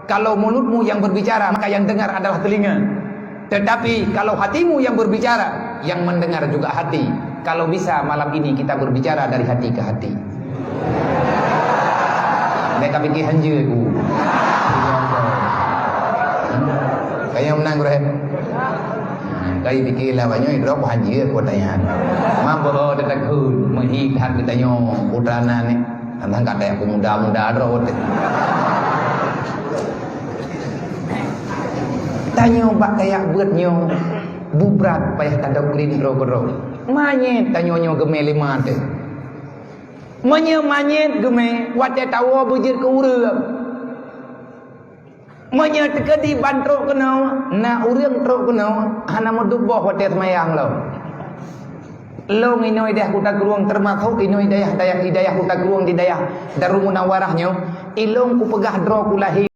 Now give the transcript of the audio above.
Kalau mulutmu yang berbicara, maka yang dengar adalah telinga. Tetapi kalau hatimu yang berbicara, yang mendengar juga hati. Kalau bisa malam ini kita berbicara dari hati ke hati. Mereka pikir hanja ku. Kaya menang bro. Kaya pikirlah banyak drop hanja ku tanya. Mampu detak hun menghihat kita nyo putrana ni. Antang kata aku muda-muda drop. Tanya bak kayak buatnya bubrat payah tanda kulin ro-ro. Manye tanyo gemel lima te. Manye gemel wate tawa bujir ke urang. Manye tekadi bantrok kena na urang trok kena hana moduboh wate semayang lo. Lo inoi dah kuta geruang termasuk inoi dayah hidayah kuta geruang di dayah Darul Munawarahnya ilong ku pegah dro ku lahir